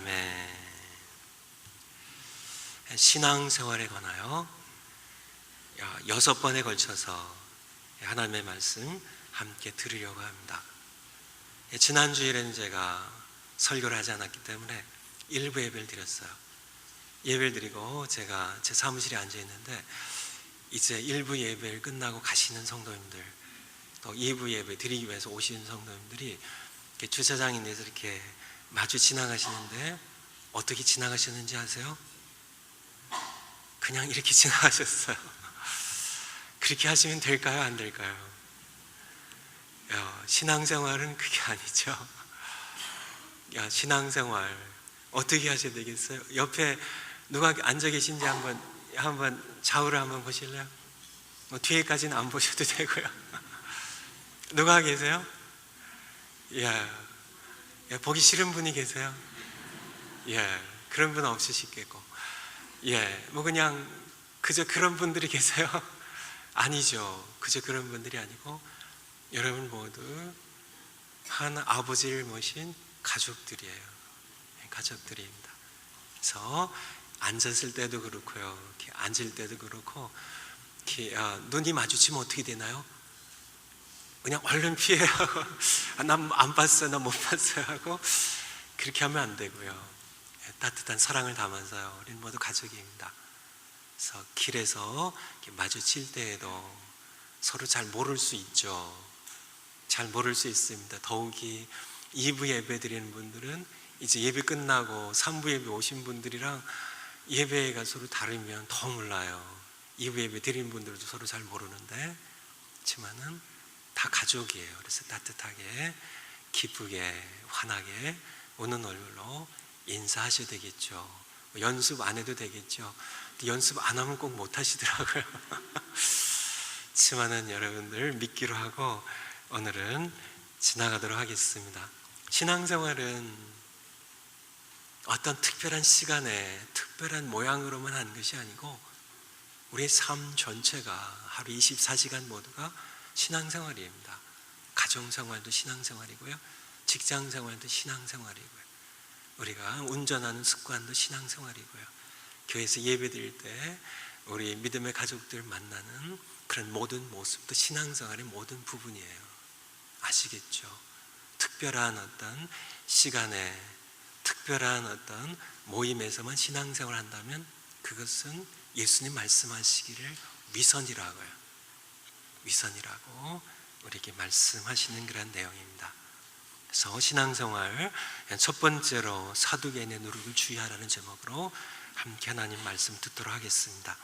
아멘. 신앙생활에 관하여 6번에 걸쳐서 하나님의 말씀 함께 들으려고 합니다. 지난 주일에는 제가 설교를 하지 않았기 때문에 일부 예배를 드렸어요. 예배를 드리고 제가 제 사무실에 앉아 있는데 이제 일부 예배를 끝나고 가시는 성도님들, 또 2부 예배 드리기 위해서 오시는 성도님들이 이렇게 주차장에 대해서 이렇게 마주 지나가시는데 어떻게 지나가셨는지 아세요? 그냥 이렇게 지나가셨어요. 그렇게 하시면 될까요? 안 될까요? 신앙생활은 그게 아니죠. 신앙생활 어떻게 하셔야 되겠어요? 옆에 누가 앉아 계신지 한번 좌우를 한번 보실래요? 뒤에까지는 안 보셔도 되고요. 누가 계세요? 보기 싫은 분이 계세요? 그런 분 없으시겠고, 그냥 그저 그런 분들이 계세요? 아니죠. 그저 그런 분들이 아니고 여러분 모두 한 아버지를 모신 가족들이에요. 가족들입니다. 그래서 앉았을 때도 그렇고요, 이렇게 앉을 때도 그렇고, 이렇게 눈이 마주치면 어떻게 되나요? 그냥 얼른 피해요. 난 안 봤어요, 난 못 봤어요 하고 그렇게 하면 안 되고요. 따뜻한 사랑을 담아서요, 우리는 모두 가족입니다. 그래서 길에서 이렇게 마주칠 때에도 서로 잘 모를 수 있죠. 잘 모를 수 있습니다. 더욱이 2부 예배 드리는 분들은 이제 예배 끝나고 3부 예배 오신 분들이랑 예배가 서로 다르면 더 몰라요. 2부 예배 드리는 분들도 서로 잘 모르는데, 그렇지만은 다 가족이에요. 그래서 따뜻하게, 기쁘게, 환하게 웃는 얼굴로 인사하셔야 되겠죠. 연습 안 해도 되겠죠. 연습 안 하면 꼭 못 하시더라고요. 그렇지만은 여러분들 믿기로 하고 오늘은 지나가도록 하겠습니다. 신앙생활은 어떤 특별한 시간에 특별한 모양으로만 하는 것이 아니고 우리의 삶 전체가 하루 24시간 모두가 신앙생활입니다. 가정생활도 신앙생활이고요, 직장생활도 신앙생활이고요, 우리가 운전하는 습관도 신앙생활이고요, 교회에서 예배드릴 때 우리 믿음의 가족들 만나는 그런 모든 모습도 신앙생활의 모든 부분이에요. 아시겠죠? 특별한 어떤 시간에, 특별한 어떤 모임에서만 신앙생활을 한다면 그것은 예수님 말씀하시기를 위선이라고요. 위선이라고 우리에게 말씀하시는 그런 내용입니다. 그래서 신앙생활 첫 번째로 사두개인의 누룩을 주의하라는 제목으로 함께 하나님 말씀 듣도록 하겠습니다.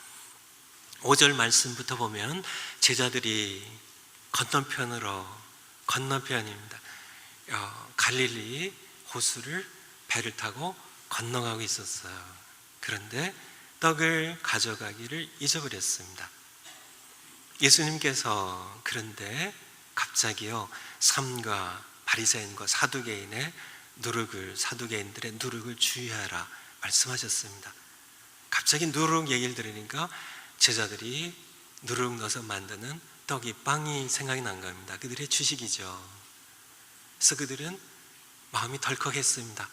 5절 말씀부터 보면 제자들이 건너편입니다. 갈릴리 호수를 배를 타고 건너가고 있었어요. 그런데 떡을 가져가기를 잊어버렸습니다. 예수님께서 그런데 갑자기요, 삼가 바리새인과 사두개인들의 누룩을 주의하라 말씀하셨습니다. 갑자기 누룩 얘기를 들으니까 제자들이 누룩 넣어서 만드는 떡이, 빵이 생각이 난 겁니다. 그들의 주식이죠. 그래서 그들은 마음이 덜컥했습니다.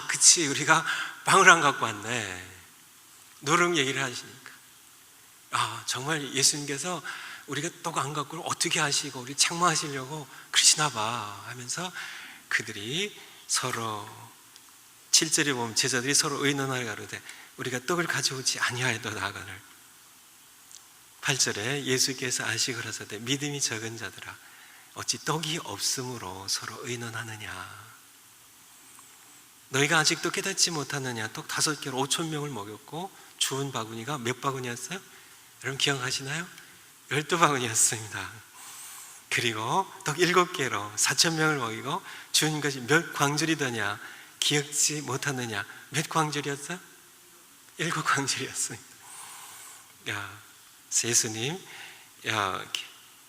그치, 우리가 빵을 안 갖고 왔네. 누룩 얘기를 하시니까 정말 예수님께서 우리가 떡 안 갖고 어떻게 하시고 우리 책망하시려고 그러시나 봐 하면서 그들이 서로, 7절에 보면 제자들이 서로 의논하여 가로되 우리가 떡을 가져오지 아니하였도다 하거늘. 8절에 예수께서 아시고라사대 믿음이 적은 자들아 어찌 떡이 없으므로 서로 의논하느냐. 너희가 아직도 깨닫지 못하느냐. 떡 5개로 5,000명을 먹였고 주운 바구니가 몇 바구니였어요? 여러분 기억하시나요? 12바구니였습니다. 그리고 떡 7개로 4,000명을 먹이고 주운 것이 몇 광줄이더냐. 기억지 못하느냐. 몇 광줄이었어요? 7광줄이었습니다. 예수님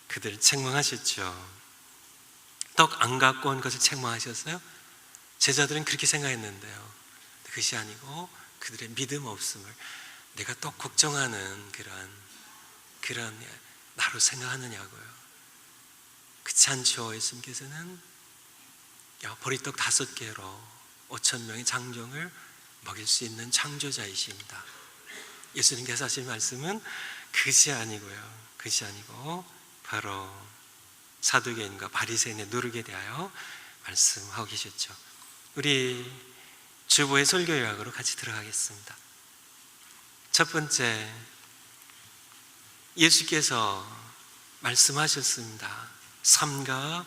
그들 책망하셨죠. 떡 안 갖고 온 것을 책망하셨어요? 제자들은 그렇게 생각했는데요, 그것이 아니고 그들의 믿음 없음을, 내가 떡 걱정하는 그런 나로 생각하느냐고요. 그렇지 않죠. 예수님께서는 보리떡 5개로 5천 명의 장정을 먹일 수 있는 창조자이십니다. 예수님께서 하신 말씀은 그것이 아니고요. 그것이 아니고 바로 사두개인과 바리새인의 누룩에 대하여 말씀하고 계셨죠. 우리 주보의 설교 요약으로 같이 들어가겠습니다. 첫 번째, 예수께서 말씀하셨습니다. 삼가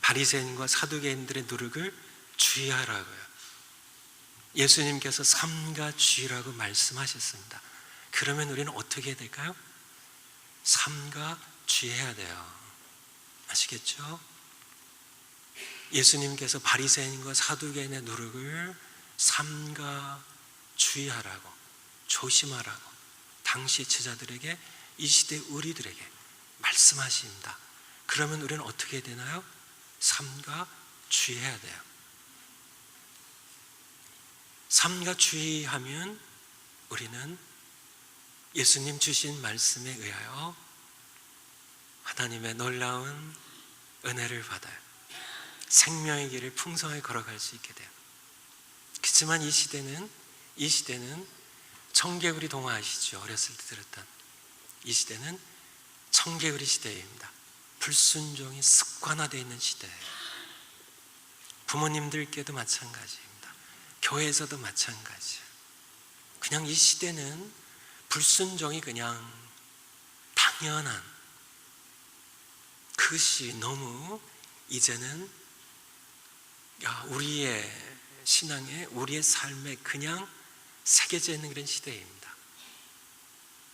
바리새인과 사두개인들의 누룩을 주의하라고요. 예수님께서 삼가 주의라고 말씀하셨습니다. 그러면 우리는 어떻게 해야 될까요? 삼가 주의해야 돼요. 아시겠죠? 예수님께서 바리새인과 사두개인의 누룩을 삼가 주의하라고, 조심하라고 당시 제자들에게, 이 시대 우리들에게 말씀하십니다. 그러면 우리는 어떻게 해야 되나요? 삼가 주의해야 돼요. 삼가 주의하면 우리는 예수님 주신 말씀에 의하여 하나님의 놀라운 은혜를 받아요. 생명의 길을 풍성하게 걸어갈 수 있게 돼요. 그렇지만 이 시대는 청개구리 동화 아시죠? 어렸을 때 들었던. 이 시대는 청개구리 시대입니다. 불순종이 습관화되어 있는 시대예요. 부모님들께도 마찬가지입니다. 교회에서도 마찬가지예요. 그냥 이 시대는 불순종이 그냥 당연한, 그것이 너무 이제는 우리의 신앙에, 우리의 삶에 그냥 새겨져 있는 그런 시대입니다.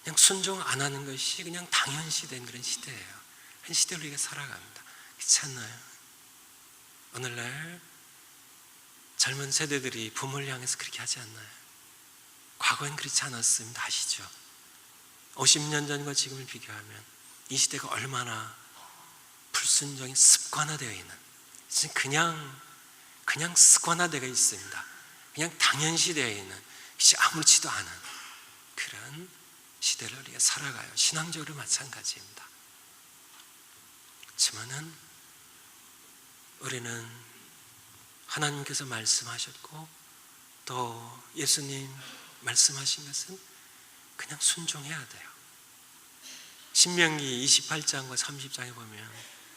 그냥 순종 안 하는 것이 그냥 당연시된 그런 시대예요. 한 시대로 우리가 살아갑니다. 그렇지 않나요? 오늘날 젊은 세대들이 부모를 향해서 그렇게 하지 않나요? 과거엔 그렇지 않았습니다. 아시죠? 50년 전과 지금을 비교하면 이 시대가 얼마나 불순종이 습관화되어 있는, 그냥 습관화되어 있습니다. 그냥 당연시되어 있는, 것이 아무렇지도 않은 그런 시대를 우리가 살아가요. 신앙적으로 마찬가지입니다. 그렇지만은 우리는 하나님께서 말씀하셨고 또 예수님 말씀하신 것은 그냥 순종해야 돼요. 신명기 28장과 30장에 보면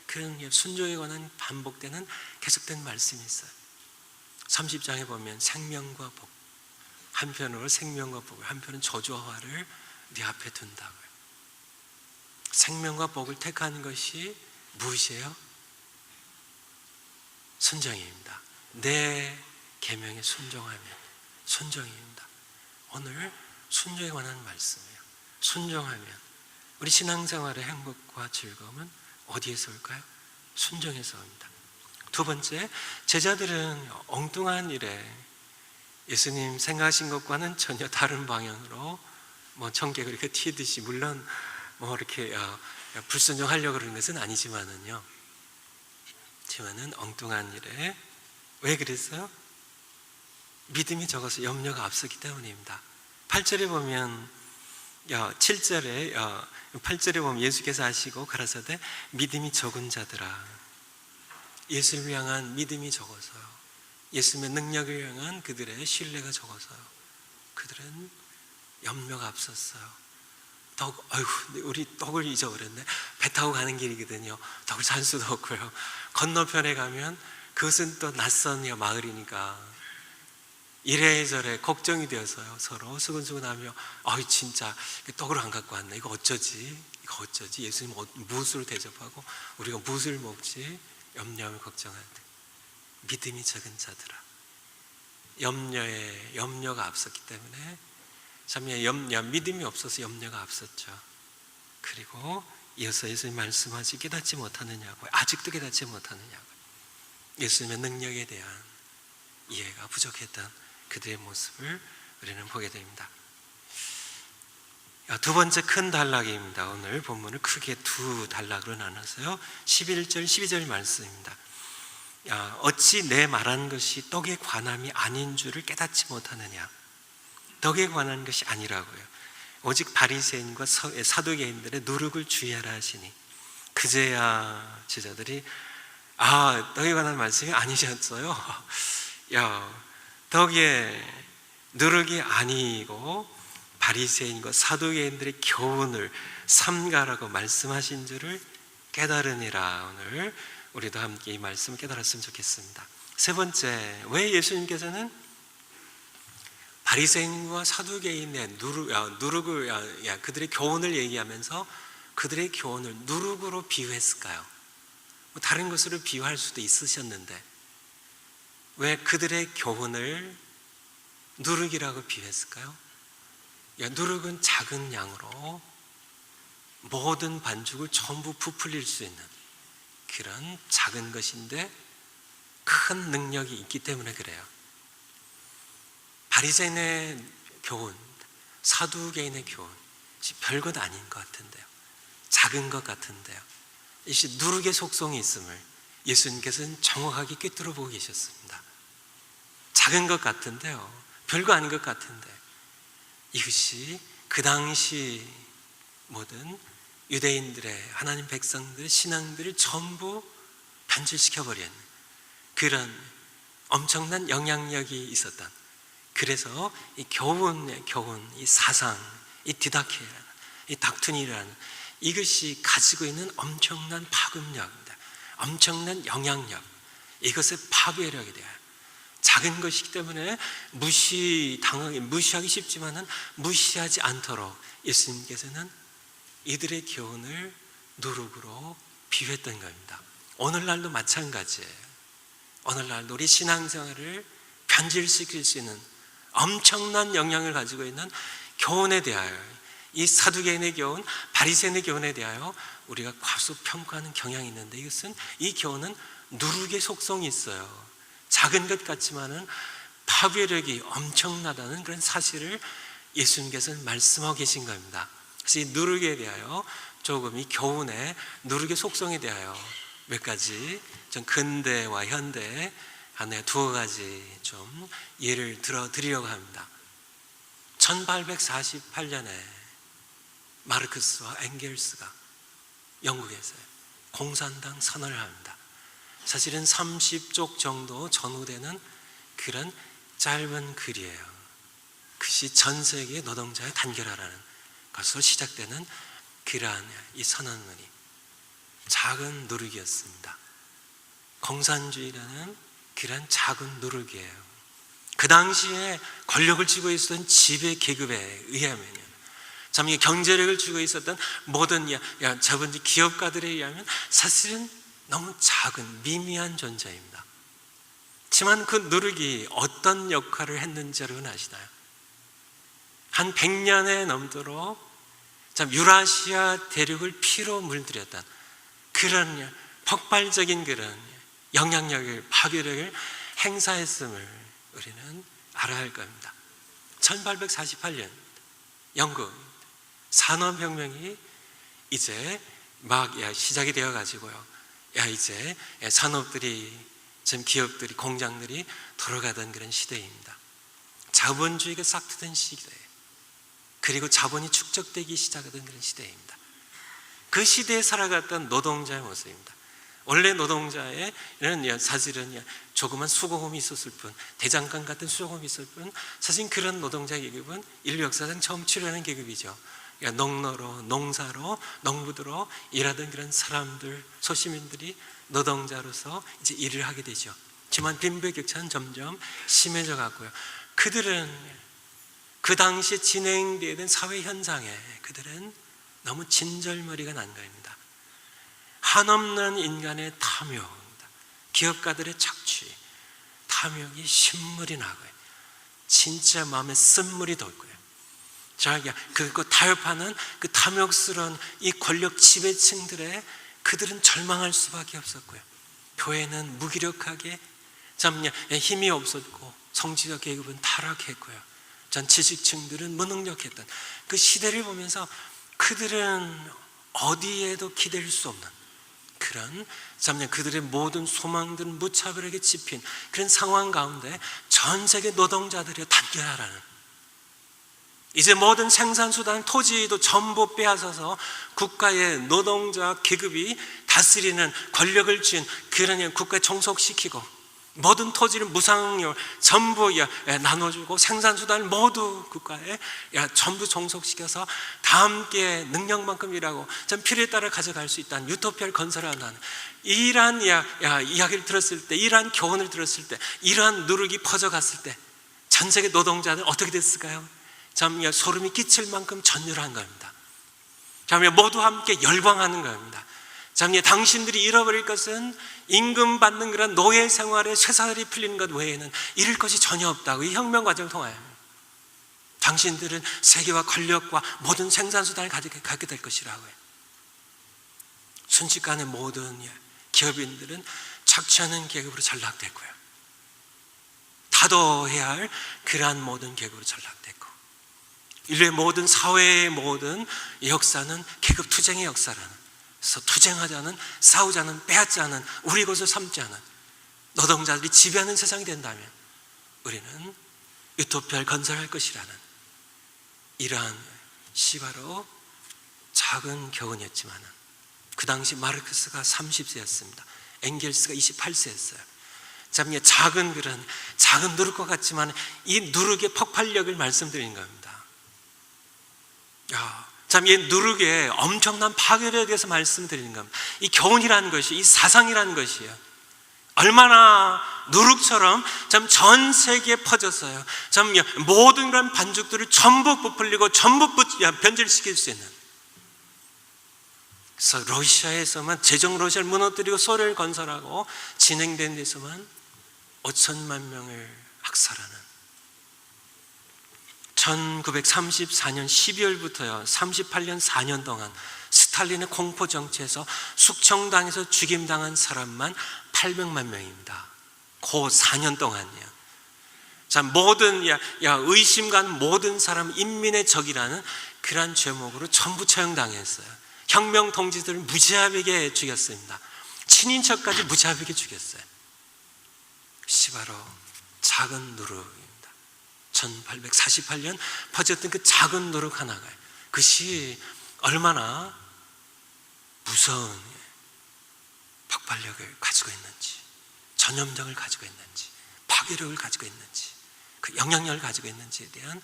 그런 순종에 관한 반복되는 계속된 말씀이 있어요. 30장에 보면 생명과 복, 한편으로 생명과 복을, 한편은 저주와 화를 네 앞에 둔다고요. 생명과 복을 택하는 것이 무엇이에요? 순종입니다. 내 계명에 순종입니다. 오늘 순종에 관한 말씀이에요. 순종하면 우리 신앙생활의 행복과 즐거움은 어디에서 올까요? 순종에서 옵니다. 두 번째, 제자들은 엉뚱한 일에 예수님 생각하신 것과는 전혀 다른 방향으로 청개구리 이렇게 튀듯이, 물론 이렇게 불순종하려고 그러는 것은 아니지만은 엉뚱한 일에, 왜 그랬어요? 믿음이 적어서 염려가 앞섰기 때문입니다. 8절에 보면 8절에 보면 예수께서 하시고 가라사대 믿음이 적은 자들아, 예수를 향한 믿음이 적어서요, 예수님의 능력을 향한 그들의 신뢰가 적어서요, 그들은 염려가 앞섰어요. 우리 떡을 잊어버렸네. 배 타고 가는 길이거든요. 떡을 살 수도 없고요. 건너편에 가면 그것은 또 낯선 마을이니까 이래저래 걱정이 되어서요, 서로 수근수근하며 진짜 떡을 안 갖고 왔네. 이거 어쩌지? 예수님 무엇으로 대접하고 우리가 무엇을 먹지? 염려하며 걱정할 때 믿음이 적은 자들아, 염려가 앞섰기 때문에 믿음이 없어서 염려가 앞섰죠. 그리고 이어서 예수님 말씀하시 깨닫지 못하느냐고, 아직도 깨닫지 못하느냐고, 예수님의 능력에 대한 이해가 부족했던 그들의 모습을 우리는 보게 됩니다. 두 번째 큰 단락입니다. 오늘 본문을 크게 두 단락으로 나눠서요, 11절 12절 말씀입니다. 어찌 내 말한 것이 떡에 관함이 아닌 줄을 깨닫지 못하느냐. 떡에 관한 것이 아니라고요. 오직 바리새인과 사두개인들의 누룩을 주의하라 하시니, 그제야 제자들이 떡에 관한 말씀이 아니셨어요. 거기에 누룩이 아니고 바리새인과 사두개인들의 교훈을 삼가라고 말씀하신 줄을 깨달으니라. 오늘 우리도 함께 이 말씀을 깨달았으면 좋겠습니다. 세 번째, 왜 예수님께서는 바리새인과 사두개인의 누룩을 그들의 교훈을 얘기하면서 그들의 교훈을 누룩으로 비유했을까요? 다른 것으로 비유할 수도 있으셨는데 왜 그들의 교훈을 누룩이라고 비유했을까요? 누룩은 작은 양으로 모든 반죽을 전부 부풀릴 수 있는 그런 작은 것인데 큰 능력이 있기 때문에 그래요. 바리새인의 교훈, 사두개인의 교훈, 별것 아닌 것 같은데요. 작은 것 같은데요. 이것이 누룩의 속성이 있음을 예수님께서는 정확하게 꿰뚫어 보고 계셨습니다. 작은 것 같은데요. 별거 아닌 것 같은데 이것이 그 당시 모든 유대인들의 하나님 백성들의 신앙들을 전부 변질시켜버린 그런 엄청난 영향력이 있었던, 그래서 이 교훈의 교훈, 이 사상, 이 디다케라는, 이 닥트니라는 이것이 가지고 있는 엄청난 파급력입니다. 엄청난 영향력, 이것의 파괴력에 대한 작은 것이기 때문에 무시하기 쉽지만은 무시하지 않도록 예수님께서는 이들의 교훈을 누룩으로 비유했던 겁니다. 오늘날도 마찬가지예요. 오늘날도 우리 신앙생활을 변질시킬 수 있는 엄청난 영향을 가지고 있는 교훈에 대하여, 이 사두개인의 교훈, 바리새인의 교훈에 대하여 우리가 과소평가하는 경향이 있는데, 이것은 이 교훈은 누룩의 속성이 있어요. 작은 것 같지만은 파괴력이 엄청나다는 그런 사실을 예수님께서는 말씀하고 계신 겁니다. 그래서 이 누룩에 대하여 조금, 이 교훈의 누룩의 속성에 대하여 몇 가지 좀 근대와 현대 안에 두어 가지 좀 예를 들어 드리려고 합니다. 1848년에 마르크스와 엥겔스가 영국에서 공산당 선언을 합니다. 사실은 30쪽 정도 전후되는 그런 짧은 글이에요. 그것이 전 세계 노동자의 단결하라는 것으로 시작되는 그러한 이 선언문이 작은 누룩이었습니다. 공산주의라는 그런 작은 누룩이에요. 그 당시에 권력을 쥐고 있었던 지배 계급에 의하면, 참 경제력을 쥐고 있었던 모든 자본주의 기업가들에 의하면 사실은 너무 작은 미미한 존재입니다. 하지만 그 누룩이 어떤 역할을 했는지 여러분 아시나요? 한 100년에 넘도록 참 유라시아 대륙을 피로 물들였던 그런 폭발적인 그런 영향력을, 파괴력을 행사했음을 우리는 알아야 할 겁니다. 1848년 영국 산업혁명이 이제 막 시작이 되어 가지고요. 이제 산업들이, 지금 기업들이, 공장들이 돌아가던 그런 시대입니다. 자본주의가 싹 트던 시대예요. 그리고 자본이 축적되기 시작하던 그런 시대입니다. 그 시대에 살아갔던 노동자의 모습입니다. 원래 노동자에는 사실은 조그만 수공업이 있었을 뿐, 대장간 같은 수공업이 있었을 뿐, 사실 그런 노동자 계급은 인류 역사상 처음 출현한 계급이죠. 농노로, 농사로, 농부들로 일하던 그런 사람들, 소시민들이 노동자로서 이제 일을 하게 되죠. 하지만 빈부격차는 점점 심해져 갔고요. 그들은 그 당시에 진행되던 사회 현상에 그들은 너무 진절머리가 난 겁니다. 한없는 인간의 탐욕입니다. 기업가들의 착취, 탐욕이 신물이 나고요. 진짜 마음에 쓴물이 돋고요. 그 타협하는 그 탐욕스러운 이 권력 지배층들의 그들은 절망할 수밖에 없었고요. 교회는 무기력하게 참 힘이 없었고, 성지적 계급은 타락했고요. 전 지식층들은 무능력했던 그 시대를 보면서 그들은 어디에도 기댈 수 없는 그런 그들의 모든 소망들은 무차별하게 짚힌 그런 상황 가운데 전 세계 노동자들이 단결하라는, 이제 모든 생산수단, 토지도 전부 빼앗아서 국가의 노동자 계급이 다스리는 권력을 쥔 그런 국가에 종속시키고, 모든 토지를 무상으로 전부 나눠주고 생산수단을 모두 국가에 전부 종속시켜서 다 함께 능력만큼 일하고 전 필요에 따라 가져갈 수 있다는 유토피아를 건설하는 이러한 이야기를 들었을 때, 이러한 교훈을 들었을 때, 이러한 누룩이 퍼져갔을 때 전 세계 노동자들 어떻게 됐을까요? 참 소름이 끼칠 만큼 전율한 겁니다. 참 모두 함께 열광하는 겁니다. 참 당신들이 잃어버릴 것은 임금 받는 그런 노예 생활에 쇠사슬이 풀리는 것 외에는 잃을 것이 전혀 없다고. 이 혁명 과정을 통하여 당신들은 세계와 권력과 모든 생산수단을 갖게 될 것이라고 해요. 순식간에 모든 기업인들은 착취하는 계급으로 전락됐고요, 다도해야 할 그러한 모든 계급으로 전락됐고, 인류의 모든 사회의 모든 역사는 계급 투쟁의 역사라는, 그래서 투쟁하자는, 싸우자는, 빼앗자는, 우리 것을 삼지 않은 노동자들이 지배하는 세상이 된다면 우리는 유토피아를 건설할 것이라는 이러한 바로 작은 교훈이었지만, 그 당시 마르크스가 30세였습니다. 엥겔스가 28세였어요. 참 작은 그런 작은 누룩과 같지만 이 누룩의 폭발력을 말씀드리는 겁니다. 참 이 누룩의 엄청난 파괴력에 대해서 말씀드리는 겁니다. 이 교훈이라는 것이, 이 사상이라는 것이요, 얼마나 누룩처럼 참 전 세계에 퍼졌어요. 참 모든 그런 반죽들을 전부 부풀리고 전부 변질시킬 수 있는. 그래서 러시아에서만, 제정 러시아를 무너뜨리고 소련을 건설하고 진행된 데서만 5천만 명을 학살하는, 1934년 12월부터요 38년 4년 동안 스탈린의 공포 정치에서 숙청당해서 죽임당한 사람만 800만 명입니다. 그 4년 동안요. 자, 모든 의심가는 모든 사람 인민의 적이라는 그러한 제목으로 전부 처형당했어요. 혁명 동지들을 무지하게 죽였습니다. 친인척까지 무지하게 죽였어요. 그것이 바로 작은 누룩입니다. 1848년 퍼졌던 그 작은 누룩 하나가, 그것이 얼마나 무서운 폭발력을 가지고 있는지, 전염력을 가지고 있는지, 파괴력을 가지고 있는지, 그 영향력을 가지고 있는지에 대한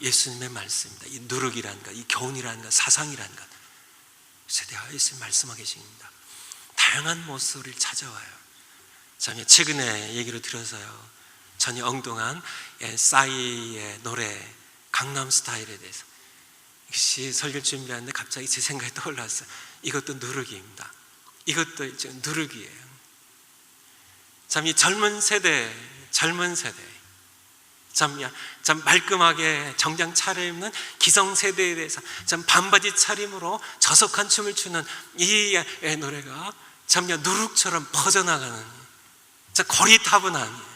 예수님의 말씀입니다. 이 누룩이라는 것, 이 교훈이라는 것, 사상이라는 것, 그래서 대하 예수님 말씀하고 계십니다. 다양한 모습을 찾아와요. 참 최근에 얘기를 들어서요, 전혀 엉뚱한 싸이의 노래 강남스타일에 대해서 이것이 설교를 준비하는데 갑자기 제 생각이 떠올랐어요. 이것도 누룩입니다. 이것도 누룩이에요. 참 이 젊은 세대 참 말끔하게 정장 차려입는 기성세대에 대해서 참 반바지 차림으로 저속한 춤을 추는 이 노래가 참 누룩처럼 퍼져나가는, 참 고리타분한,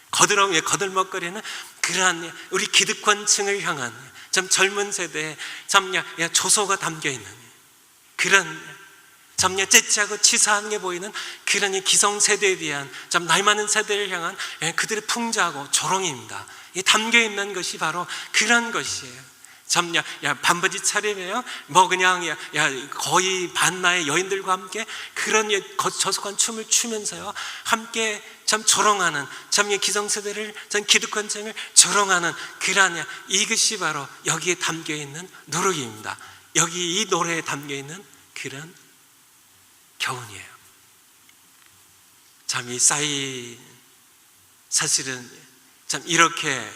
거들먹거리는 그러한 우리 기득권층을 향한 참 젊은 세대에 참 조소가 담겨있는 그런 참 째째하고 치사한 게 보이는 그런 기성세대에 대한 참 나이 많은 세대를 향한 그들의 풍자하고 조롱입니다. 이 담겨있는 것이 바로 그런 것이에요. 참 반바지 차림에요, 그냥 거의 반나의 여인들과 함께 그런 저속한 춤을 추면서요 함께 참 조롱하는, 참 기성세대를, 참 기득권층을 조롱하는 그러한, 이것이 바로 여기에 담겨있는 누룩입니다. 여기 이 노래에 담겨있는 그런 교훈이에요. 참 이 싸이, 사실은 참 이렇게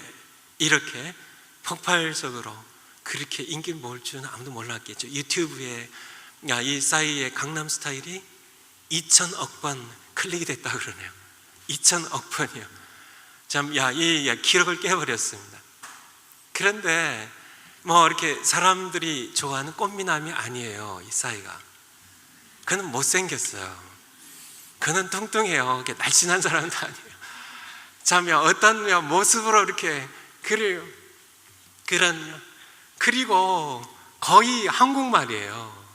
폭발적으로 그렇게 인기를 모을 줄은 아무도 몰랐겠죠. 유튜브에 이 싸이의 강남스타일이 2,000억 번 클릭이 됐다 그러네요. 2,000억 번이요. 참 이 기록을 깨버렸습니다. 그런데 이렇게 사람들이 좋아하는 꽃미남이 아니에요. 이 싸이가. 그는 못생겼어요. 그는 뚱뚱해요. 날씬한 사람도 아니에요. 참 어떤 모습으로 이렇게 그리고 거의 한국말이에요.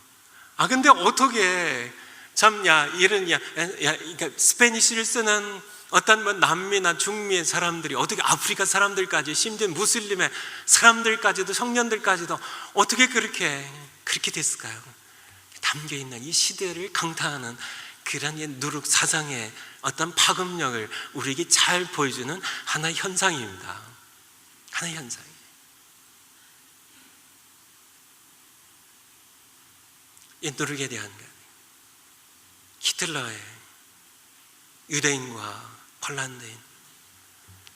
근데 어떻게 참 이런 그러니까 스페니쉬를 쓰는 어떤 남미나 중미의 사람들이 어떻게 아프리카 사람들까지, 심지어 무슬림의 사람들까지도, 청년들까지도 어떻게 그렇게 됐을까요? 담겨있는 이 시대를 강타하는 그런 누룩 사상의 어떤 파급력을 우리에게 잘 보여주는 하나의 현상입니다. 하나의 현상이에요. 이 누룩에 대한 것, 히틀러의 유대인과 폴란드인,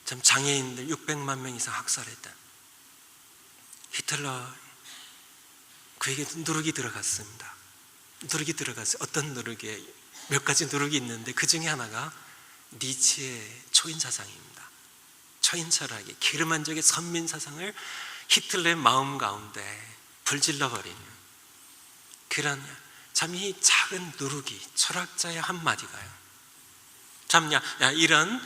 참 장애인들 600만 명 이상 학살했던 히틀러, 그에게 누룩이 들어갔습니다. 누룩이 들어갔어요. 어떤 누룩이에요? 몇 가지 누룩이 있는데 그 중에 하나가 니츠의 초인 사상입니다. 초인 철학의 게르만족의 선민 사상을 히틀러의 마음 가운데 불질러 버리는 그런, 참 이 작은 누룩이 철학자의 한마디가요, 참, 이런,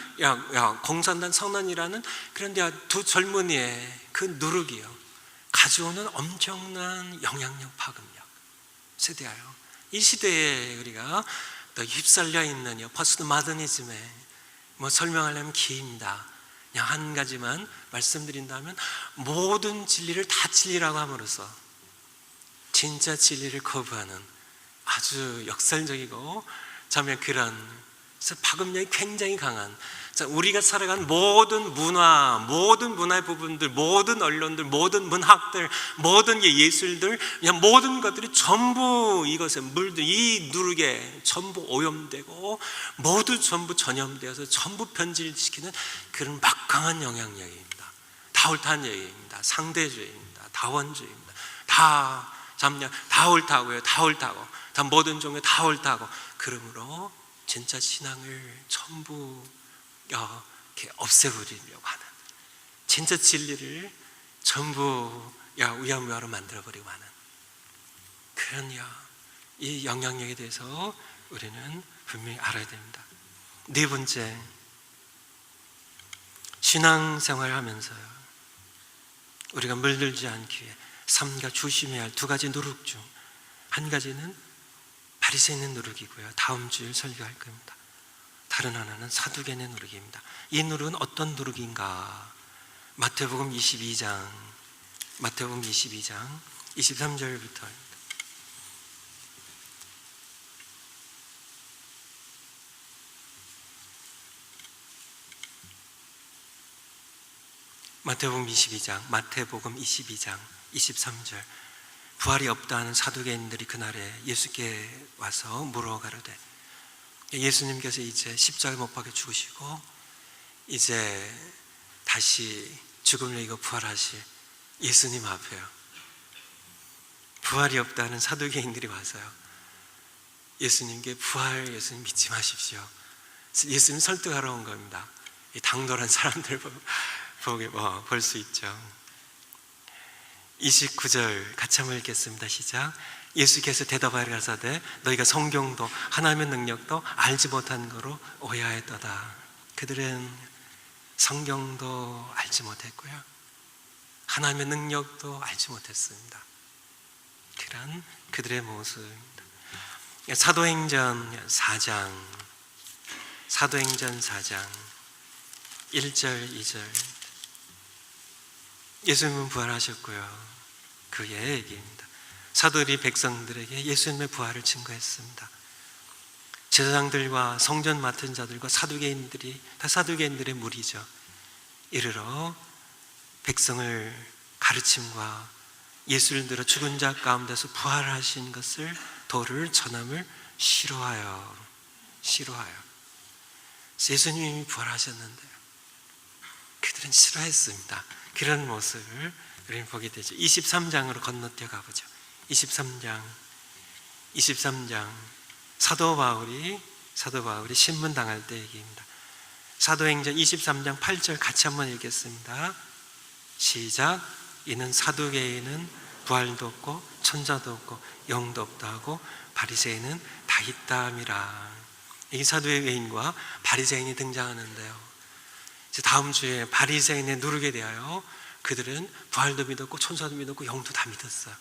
공산당 선언이라는 그런 두 젊은이의 그 누룩이요, 가져오는 엄청난 영향력, 파급력, 세대하여 이 시대에 우리가 또 휩쓸려 있는 포스트 마더니즘에 설명하려면 기입니다. 그냥 한 가지만 말씀드린다면, 모든 진리를 다 진리라고 함으로써 진짜 진리를 거부하는 아주 역설적이고 참 그런 파급력이 굉장히 강한, 우리가 살아간 모든 문화의 부분들, 모든 언론들, 모든 문학들, 모든 예술들, 그냥 모든 것들이 전부 이것에 물든 이 누룩에 전부 오염되고 모두 전부 전염되어서 전부 변질시키는 그런 막강한 영향력입니다. 다 옳다는 얘기입니다. 상대주의입니다. 다원주의입니다. 다 옳다고요. 다 옳다고. 다 모든 종교 다 옳다고. 그러므로 진짜 신앙을 전부 이렇게 없애버리려고 하는, 진짜 진리를 전부 우야무야로 만들어버리고 하는 그런 이 영향력에 대해서 우리는 분명히 알아야 됩니다. 네 번째, 신앙생활을 하면서요, 우리가 물들지 않기 위해 삼가 조심해야 할 두 가지 누룩 중 한 가지는 바리새인의 누룩이고요, 다음 주일 설교할 겁니다. 다른 하나는 사두개인의 누룩입니다. 이 누룩은 어떤 누룩인가? 마태복음 22장 23절부터 마태복음 22장 23절. 부활이 없다 하는 사두개인들이 그날에 예수께 와서 물어 가로되, 예수님께서 이제 십자가에 못 박혀 죽으시고 이제 다시 죽음을 이기고 부활하실 예수님 앞에요, 부활이 없다 하는 사두개인들이 와서요, 예수님께 예수님 믿지 마십시오. 예수님 설득하러 온 겁니다. 이 당돌한 사람들 보게 볼 수 있죠. 29절 같이 한번 읽겠습니다. 시작. 예수께서 대답하여 가라사대, 너희가 성경도 하나님의 능력도 알지 못한 거로 오해하였도다. 그들은 성경도 알지 못했고요, 하나님의 능력도 알지 못했습니다. 그런 그들의 모습입니다. 사도행전 4장 1절 2절. 예수님은 부활하셨고요, 그의 얘기입니다. 사도들이 백성들에게 예수님의 부활을 증거했습니다. 제사장들과 성전 맡은 자들과 사두개인들이 다 사두개인들의 무리죠. 이르러 백성을 가르침과 예수를 들어 죽은 자 가운데서 부활하신 것을 도를 전함을 싫어하여 예수님이 부활하셨는데요, 그들은 싫어했습니다. 그런 모습을 우리는 보게 되죠. 23장으로 건너뛰어 가보죠. 23장 사도 바울이 신문 당할 때 얘기입니다. 사도행전 23장 8절 같이 한번 읽겠습니다. 시작. 이는 사두개인은 부활도 없고 천자도 없고 영도 없다 하고 바리새인은 다 있다 함이라. 이 사두개인과 바리새인이 등장하는데요, 이제 다음 주에 바리새인의 누룩에 대하여 그들은 부활도 믿었고 천사도 믿었고 영도 다 믿었어요.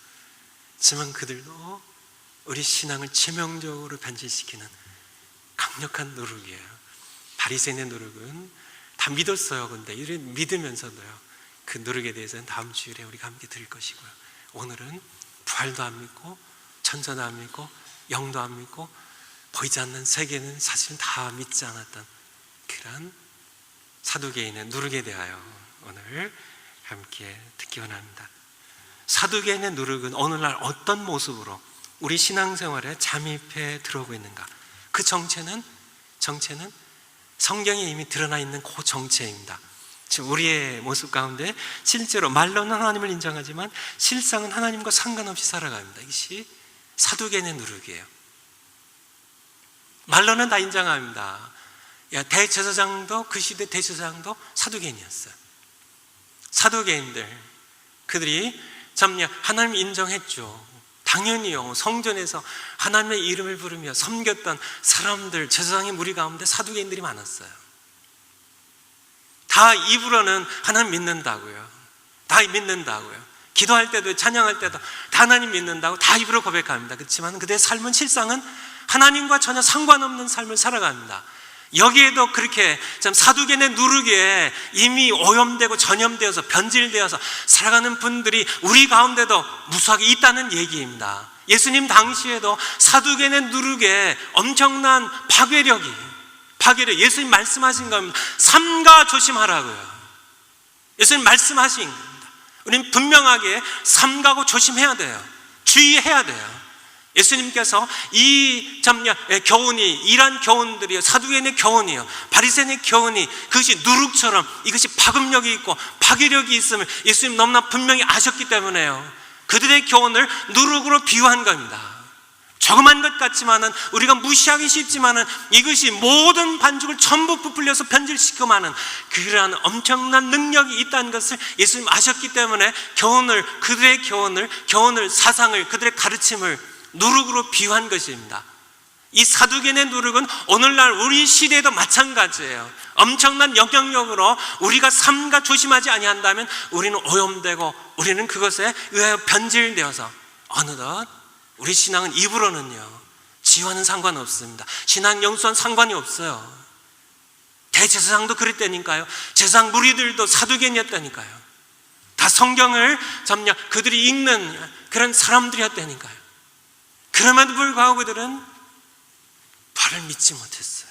하지만 그들도 우리 신앙을 치명적으로 변질시키는 강력한 누룩이에요. 바리새인의 누룩은 다 믿었어요. 근데 이런 믿으면서도요, 그 누룩에 대해서는 다음 주일에 우리가 함께 들을 것이고요, 오늘은 부활도 안 믿고 천사도 안 믿고 영도 안 믿고 보이지 않는 세계는 사실은 다 믿지 않았던 그런 사두개인의 누룩에 대하여 오늘 함께 듣기 원합니다. 사두개인의 누룩은 오늘날 어떤 모습으로 우리 신앙생활에 잠입해 들어오고 있는가? 그 정체는 성경에 이미 드러나 있는 그 정체입니다. 지금 우리의 모습 가운데 실제로 말로는 하나님을 인정하지만 실상은 하나님과 상관없이 살아갑니다. 이것이 사두개인의 누룩이에요. 말로는 다 인정합니다. 대제사장도, 그 시대 대제사장도 사두개인이었어요. 사두개인들, 그들이 참 하나님 인정했죠. 당연히요. 성전에서 하나님의 이름을 부르며 섬겼던 사람들, 제사장의 무리 가운데 사두개인들이 많았어요. 다 입으로는 하나님 믿는다고요. 다 믿는다고요. 기도할 때도 찬양할 때도 다 하나님 믿는다고 다 입으로 고백합니다. 그렇지만 그들의 삶은 실상은 하나님과 전혀 상관없는 삶을 살아갑니다. 여기에도 그렇게 참 사두개인의 누룩에 이미 오염되고 전염되어서 변질되어서 살아가는 분들이 우리 가운데도 무수하게 있다는 얘기입니다. 예수님 당시에도 사두개인의 누룩에 엄청난 파괴력이 예수님 말씀하신 겁니다. 삼가 조심하라고요. 예수님 말씀하신 겁니다. 우리는 분명하게 삼가고 조심해야 돼요. 주의해야 돼요. 예수님께서 이 교훈이, 이런 교훈들이요, 사두개인의 교훈이요, 바리새인의 교훈이 그것이 누룩처럼 이것이 파급력이 있고 파괴력이 있음을 예수님 너무나 분명히 아셨기 때문에요, 그들의 교훈을 누룩으로 비유한 겁니다. 조그만 것 같지만은 우리가 무시하기 쉽지만은 이것이 모든 반죽을 전부 부풀려서 변질시켜마는 그러한 엄청난 능력이 있다는 것을 예수님 아셨기 때문에 그들의 교훈을 사상을, 그들의 가르침을 누룩으로 비유한 것입니다. 이 사두개인의 누룩은 오늘날 우리 시대에도 마찬가지예요. 엄청난 영향력으로 우리가 삼가 조심하지 아니한다면 우리는 오염되고 우리는 그것에 의하여 변질되어서 어느덧 우리 신앙은 입으로는요, 지와는 상관없습니다. 신앙 영수와는 상관이 없어요. 대제사장도 그랬다니까요. 제사장 무리들도 사두개인이었다니까요. 다 성경을 그들이 읽는 그런 사람들이었다니까요. 그럼에도 불구하고 그들은 나를 믿지 못했어요.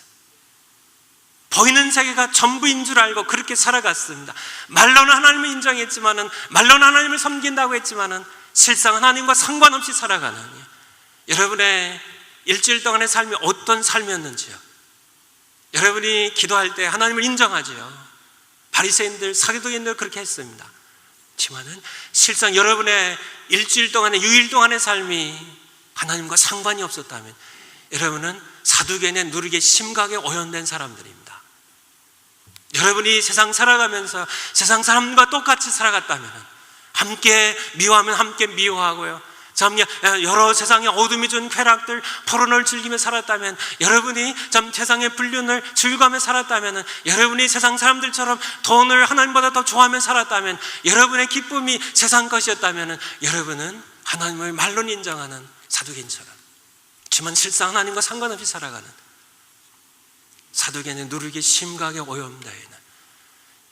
보이는 세계가 전부인 줄 알고 그렇게 살아갔습니다. 말로는 하나님을 인정했지만은, 말로는 하나님을 섬긴다고 했지만은 실상 하나님과 상관없이 살아가는 여러분의 일주일 동안의 삶이 어떤 삶이었는지요. 여러분이 기도할 때 하나님을 인정하지요. 바리새인들, 사두개인들 그렇게 했습니다. 하지만은 실상 여러분의 일주일 동안의, 유일 동안의 삶이 하나님과 상관이 없었다면 여러분은 사두개인의 누룩에 심각하게 오염된 사람들입니다. 여러분이 세상 살아가면서 세상 사람과 똑같이 살아갔다면, 함께 미워하면 함께 미워하고요, 여러 세상의 어둠이 준 쾌락들, 포론을 즐기며 살았다면, 여러분이 세상의 불륜을 즐거워하며 살았다면, 여러분이 세상 사람들처럼 돈을 하나님보다 더 좋아하며 살았다면, 여러분의 기쁨이 세상 것이었다면 여러분은 하나님을 말로 인정하는 사두개인처럼, 하지만 실상 하나님과 상관없이 살아가는 사두개인의 누룩이 심각하게 오염되어 있는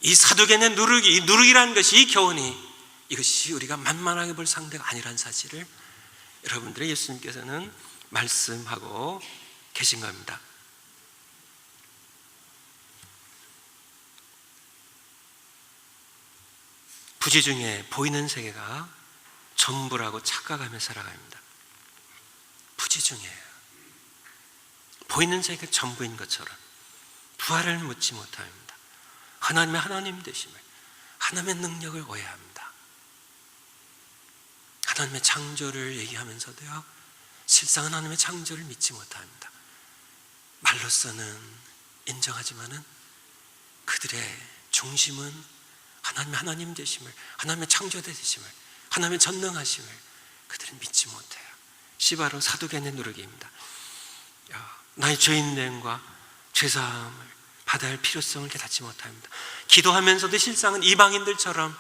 이 사두개인의 누룩이, 이 누룩이라는 것이, 이 교훈이, 이것이 우리가 만만하게 볼 상대가 아니라는 사실을 여러분들의 예수님께서는 말씀하고 계신 겁니다. 부지 중에 보이는 세계가 전부라고 착각하며 살아갑니다. 부지 중이에요. 보이는 세계가 전부인 것처럼 부활을 묻지 못합니다. 하나님의 하나님 되심을, 하나님의 능력을 오해합니다. 하나님의 창조를 얘기하면서도요, 실상 하나님의 창조를 믿지 못합니다. 말로서는 인정하지만은 그들의 중심은 하나님의 하나님 되심을, 하나님의 창조 되심을, 하나님의 전능하심을 그들은 믿지 못해요. 바로 사두개인의 누룩입니다. 나의 죄인됨과 죄사함을 받아야 할 필요성을 깨닫지 못합니다. 기도하면서도 실상은 이방인들처럼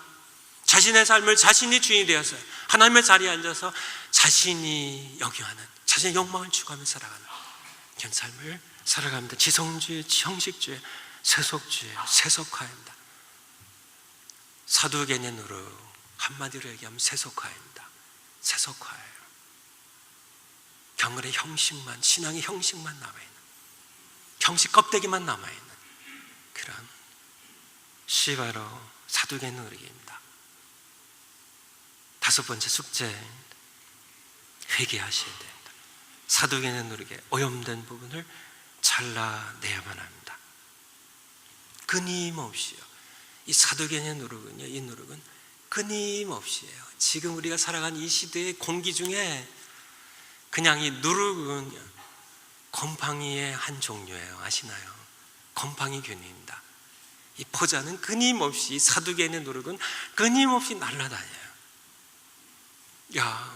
자신의 삶을 자신이 주인이 되어서 하나님의 자리에 앉아서 자신이 영위하는, 자신의 욕망을 추구하며 살아가는 그런 삶을 살아갑니다. 지성주의, 형식주의, 세속주의, 세속화입니다. 사두개인의 누룩, 한마디로 얘기하면 세속화입니다. 세속화예요. 경건의 형식만, 신앙의 형식만 남아있는, 형식 껍데기만 남아있는 그런 시 바로 사두개 누르기입니다. 다섯 번째 숙제, 회개하셔야 됩니다. 사두개 누르기 오염된 부분을 잘라내야만 합니다. 끊임없이요. 이 사두개의 누룩은요, 이 누룩은 끊임없이에요. 지금 우리가 살아가는 이 시대의 공기 중에 그냥 이 누룩은 곰팡이의 한 종류예요. 아시나요? 곰팡이균입니다. 이 포자는 끊임없이, 사두개의 누룩은 끊임없이 날아다녀요.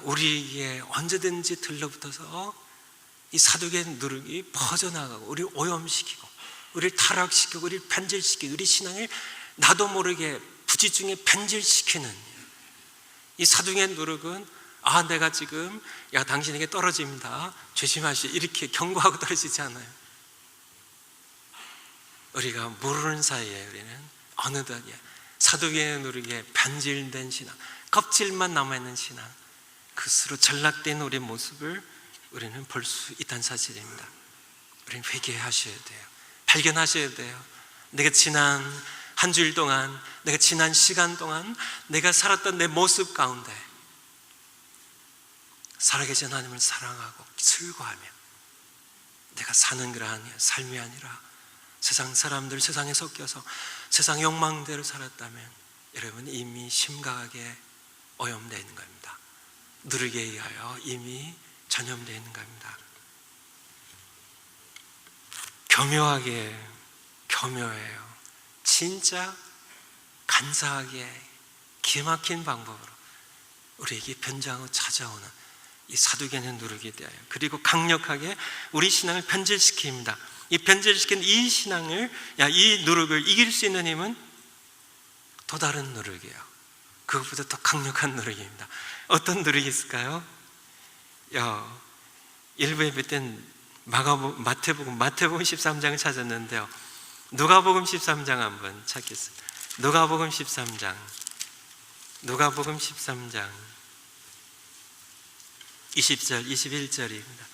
우리에게 언제든지 들러붙어서 이 사두개의 누룩이 퍼져나가고 우리를 오염시키고 우리를 타락시키고 우리를 변질시키고 우리 신앙을 나도 모르게 부지중에 변질시키는 이 사두개의 누룩은 내가 지금 당신에게 떨어집니다, 조심하시오, 이렇게 경고하고 떨어지지 않아요. 우리가 모르는 사이에 우리는 어느덧 사두개의 누룩에 변질된 신앙, 껍질만 남아있는 신앙, 그스로 전락된 우리의 모습을 우리는 볼 수 있다는 사실입니다. 우리는 회개하셔야 돼요. 발견하셔야 돼요. 내가 지난 한 주일 동안, 내가 지난 시간 동안 내가 살았던 내 모습 가운데 살아계신 하나님을 사랑하고 슬거하며 내가 사는 그러한 삶이 아니라 세상 사람들, 세상에 섞여서 세상 욕망대로 살았다면 여러분 이미 심각하게 오염되어 있는 겁니다. 누르게 의하여 이미 전염되어 있는 겁니다. 교묘해요. 진짜 간사하게 기막힌 방법으로 우리에게 변장하고 찾아오는 이 사두개의 누룩에 대하여, 그리고 강력하게 우리 신앙을 변질시킵니다. 이 변질시킨 이 신앙을, 이 누룩을 이길 수 있는 힘은 또 다른 누룩이에요. 그것보다 더 강력한 누룩입니다. 어떤 누룩이 있을까요? 일부 예배 때는 마태복음 13장을 찾았는데요, 누가복음 13장 한번 찾겠습니다. 누가복음 13장 20절 21절입니다.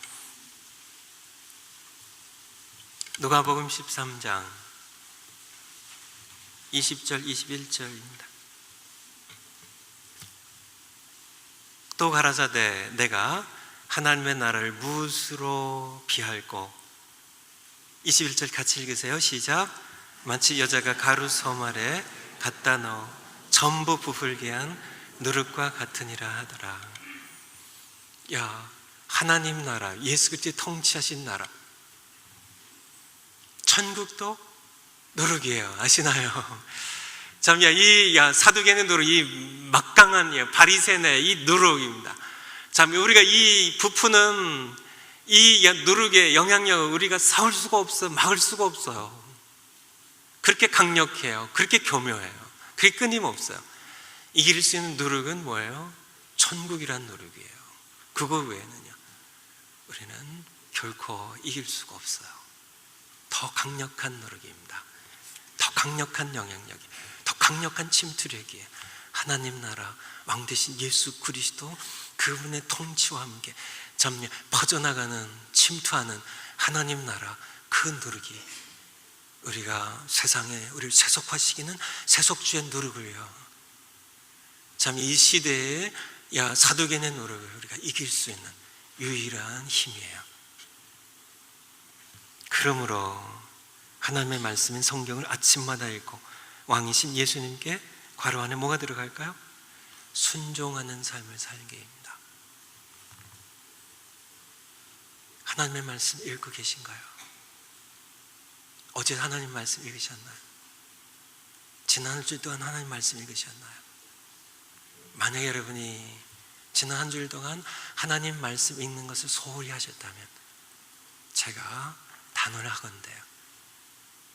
누가복음 13장 20절 21절입니다. 또 가라사대 내가 하나님의 나라를 무엇으로 비할꼬. 21절 같이 읽으세요. 시작. 마치 여자가 가루 섬 아래 갖다 넣어 전부 부풀게 한 누룩과 같으니라 하더라. 하나님 나라, 예수 그리스도의 통치하신 나라, 천국도 누룩이에요. 아시나요? 참, 이 사두개는 누룩, 이 막강한 바리새네 이 누룩입니다. 참, 우리가 이 부푸는 이 누룩의 영향력을 우리가 싸울 수가 없어요. 막을 수가 없어요. 그렇게 강력해요. 그렇게 교묘해요. 그게 끊임없어요. 이길 수 있는 누룩은 뭐예요? 천국이란 누룩이에요. 그거 외에는요, 우리는 결코 이길 수가 없어요. 더 강력한 누룩입니다. 더 강력한 영향력이, 더 강력한 침투력이에요. 하나님 나라 왕 대신 예수 그리스도 그분의 통치와 함께 퍼져나가는, 침투하는 하나님 나라, 그 누룩이 우리가 세상에 우리를 세속화시키는 세속주의 누룩을요, 참 이 시대에 사두개의 누룩을 우리가 이길 수 있는 유일한 힘이에요. 그러므로 하나님의 말씀인 성경을 아침마다 읽고 왕이신 예수님께 괄호 안에 뭐가 들어갈까요? 순종하는 삶을 살게입니다. 하나님의 말씀 읽고 계신가요? 어제 하나님 말씀 읽으셨나요? 지난 한 주일 동안 하나님 말씀 읽으셨나요? 만약에 여러분이 지난 한 주일 동안 하나님 말씀 읽는 것을 소홀히 하셨다면 제가 단언을 하건대요,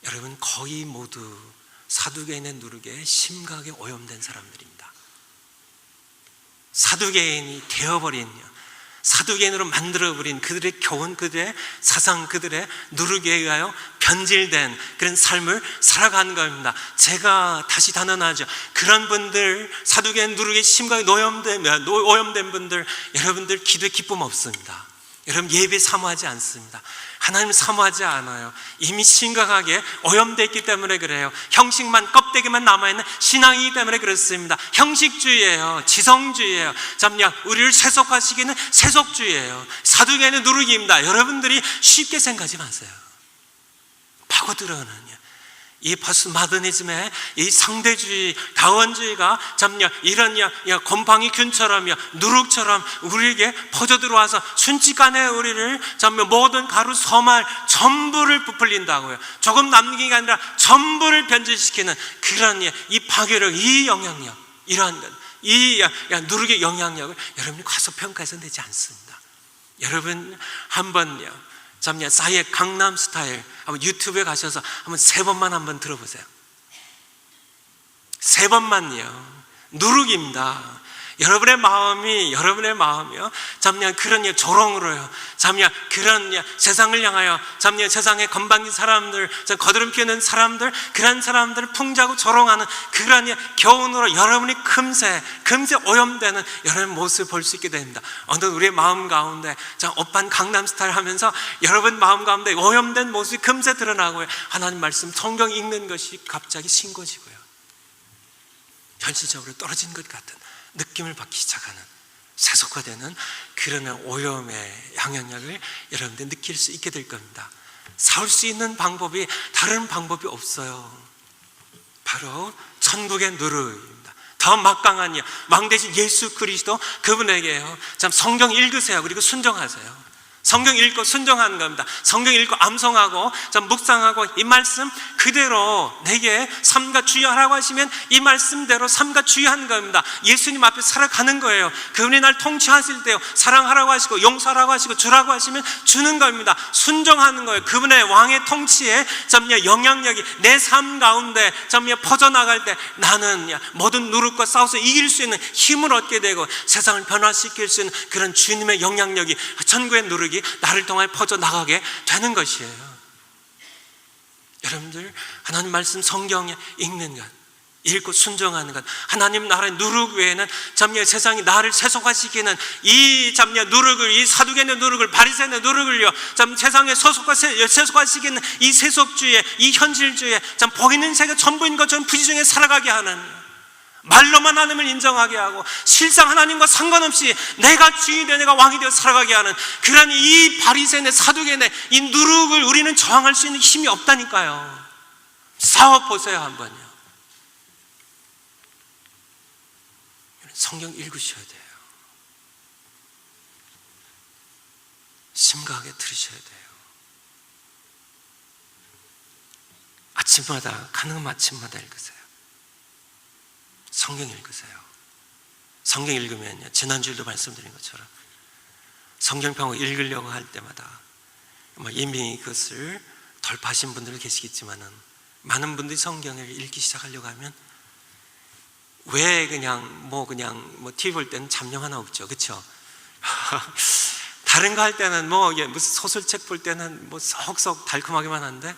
여러분 거의 모두 사두개인의 누룩에 심각하게 오염된 사람들입니다. 사두개인이 되어버린, 사두개인으로 만들어버린 그들의 교훈, 그들의 사상, 그들의 누룩에 의하여 변질된 그런 삶을 살아가는 겁니다. 제가 다시 단언하죠. 그런 분들, 사두개인 누룩에 심각하게 오염된 분들, 여러분들 기도에 기쁨 없습니다. 여러분, 예배 사모하지 않습니다. 하나님 사모하지 않아요. 이미 심각하게 오염되어 있기 때문에 그래요. 형식만, 껍데기만 남아있는 신앙이기 때문에 그렇습니다. 형식주의예요. 지성주의예요. 잠깐 우리를 세속화시키는 세속주의예요. 사두개는 누르기입니다. 여러분들이 쉽게 생각하지 마세요. 파고들어오는 이 포스모더니즘의 이 상대주의, 다원주의가 이런 곰팡이 균처럼 누룩처럼 우리에게 퍼져 들어와서 순식간에 우리를 모든 가루, 소말 전부를 부풀린다고요. 조금 남긴 게 아니라 전부를 변질시키는 그런 이 파괴력, 이 영향력, 이러한 것, 이 누룩의 영향력을 여러분이 과소평가해서 내지 않습니다. 여러분 한번요, 싸이의 강남스타일 한번 유튜브에 가셔서 한번 3번만 한번 들어보세요. 3번만요. 누룩입니다. 여러분의 마음이요. 그런 조롱으로요. 그런 세상을 향하여, 세상에 건방진 사람들, 거드름 피우는 사람들, 그런 사람들을 풍자하고 조롱하는 그런 교훈으로 여러분이 금세 오염되는 여러분의 모습을 볼 수 있게 됩니다. 어느 우리의 마음 가운데, 오빤 강남스타일 하면서 여러분 마음 가운데 오염된 모습이 금세 드러나고요. 하나님 말씀, 성경 읽는 것이 갑자기 신고지고요. 현실적으로 떨어진 것 같은 느낌을 받기 시작하는, 세속화되는 그런 오염의 영향력을 여러분들 느낄 수 있게 될 겁니다. 싸울 수 있는 방법이, 다른 방법이 없어요. 바로 천국의 누룩입니다. 더 막강한 왕 대신 예수 그리스도, 그분에게요. 성경 읽으세요. 그리고 순종하세요. 성경 읽고 순종하는 겁니다. 성경 읽고 암송하고 묵상하고 이 말씀 그대로 내게 삼가 주의하라고 하시면 이 말씀대로 삼가 주의하는 겁니다. 예수님 앞에 살아가는 거예요. 그분이 날 통치하실 때요, 사랑하라고 하시고 용서하라고 하시고 주라고 하시면 주는 겁니다. 순종하는 거예요. 그분의 왕의 통치에 영향력이 내 삶 가운데 퍼져나갈 때 나는 모든 누룩과 싸워서 이길 수 있는 힘을 얻게 되고 세상을 변화시킬 수 있는 그런 주님의 영향력이, 천국의 누룩이 나를 통해 퍼져나가게 되는 것이에요. 여러분들 하나님 말씀 성경에 읽는 것, 읽고 순종하는 것, 하나님 나라의 누룩 외에는 세상이 나를 세속화시키는 이 누룩을, 이 사두개의 누룩을, 바리새인의 누룩을요, 세상에 세속화시키는 이 세속주의, 이 현실주의, 보이는 세계 전부인 것처럼 부지중에 살아가게 하는, 말로만 하나님을 인정하게 하고 실상 하나님과 상관없이 내가 주인이 되어 내가 왕이 되어 살아가게 하는 그런 이 바리새인의, 사두개인의 이 누룩을 우리는 저항할 수 있는 힘이 없다니까요. 싸워보세요 한번요. 성경 읽으셔야 돼요. 심각하게 들으셔야 돼요. 아침마다, 가능한 아침마다 읽으세요. 성경 읽으세요. 성경 읽으면요, 지난주에도 말씀드린 것처럼 성경평을 읽으려고 할 때마다 이미 그것을 돌파하신 분들 계시겠지만은 많은 분들이 성경을 읽기 시작하려고 하면 왜 그냥 TV 볼 때는 잠룡 하나 없죠, 그렇죠? 다른 거 할 때는 무슨 소설책 볼 때는 썩썩 달콤하기만 한데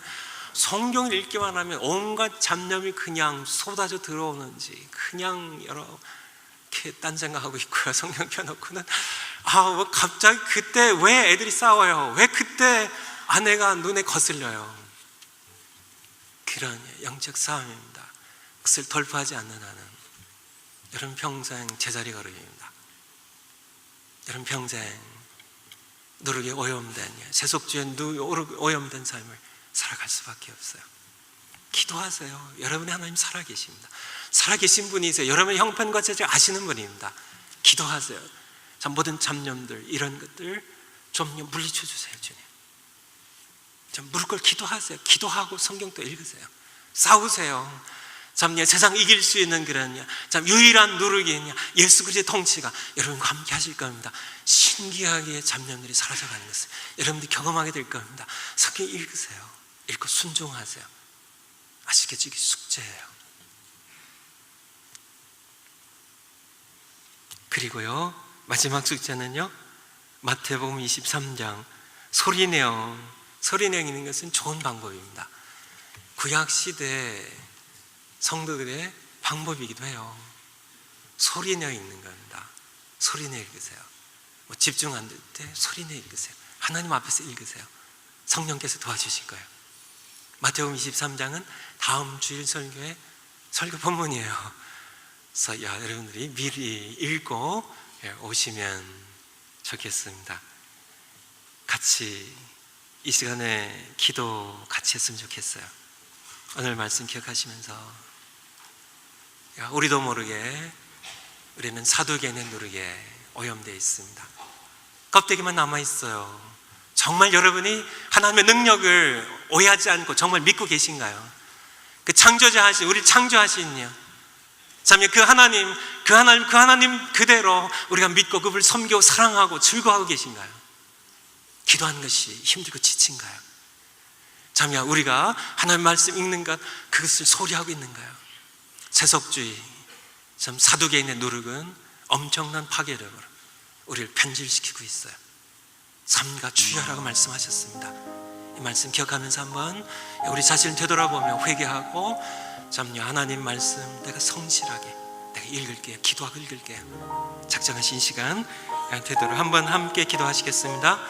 성경을 읽기만 하면 온갖 잡념이 그냥 쏟아져 들어오는지 그냥 이렇게 딴 생각하고 있고요. 성경 펴놓고는 갑자기 그때 왜 애들이 싸워요? 왜 그때 아내가 눈에 거슬려요? 그런 영적 싸움입니다. 그것을 돌파하지 않는 한은 여러분 평생 제자리 걸음입니다. 여러분 평생 누룩에 오염된, 세속주의에 오염된 삶을 살아갈 수밖에 없어요. 기도하세요. 여러분의 하나님 살아계십니다. 살아계신 분이세요. 여러분의 형편과 제재 아시는 분입니다. 기도하세요. 모든 잡념들, 이런 것들 좀 물리쳐 주세요. 주님, 좀 무릎 꿇고 기도하세요. 기도하고 성경도 읽으세요. 싸우세요. 세상 이길 수 있는 그런 유일한 누룩이 예수 그리스도의 통치가 여러분과 함께 하실 겁니다. 신기하게 잡념들이 사라져가는 것을 여러분들이 경험하게 될 겁니다. 성경 읽으세요. 읽고 순종하세요. 아시겠죠? 이게 숙제예요. 그리고요, 마지막 숙제는요, 마태복음 23장 소리내어 있는 것은 좋은 방법입니다. 구약시대 성도들의 방법이기도 해요. 소리내어 읽는 겁니다. 소리내어 읽으세요. 뭐 집중 안 될 때 소리내 읽으세요. 하나님 앞에서 읽으세요. 성령께서 도와주실 거예요. 마태복음 23장은 다음 주일 설교의 설교 본문이에요. 그래서 여러분들이 미리 읽고 오시면 좋겠습니다. 같이 이 시간에 기도 같이 했으면 좋겠어요. 오늘 말씀 기억하시면서 우리도 모르게 우리는 사두개인의 누르게 오염되어 있습니다. 껍데기만 남아있어요. 정말 여러분이 하나님의 능력을 오해하지 않고 정말 믿고 계신가요? 그 창조자하신, 우리 창조하신요, 참 그 하나님 그대로 우리가 믿고 그분을 섬기고 사랑하고 즐거워하고 계신가요? 기도하는 것이 힘들고 지친가요? 참야 우리가 하나님 말씀 읽는 것 그것을 소리하고 있는가요? 세속주의, 참 사두개인의 누룩은 엄청난 파괴력으로 우리를 변질시키고 있어요. 삼가 주여라고 말씀하셨습니다. 이 말씀 기억하면서 한번 우리 자신을 되돌아보며 회개하고, 참요 하나님 말씀 내가 성실하게 내가 읽을게요. 기도하고 읽을게요. 작정하신 시간 되도록 한번 함께 기도하시겠습니다.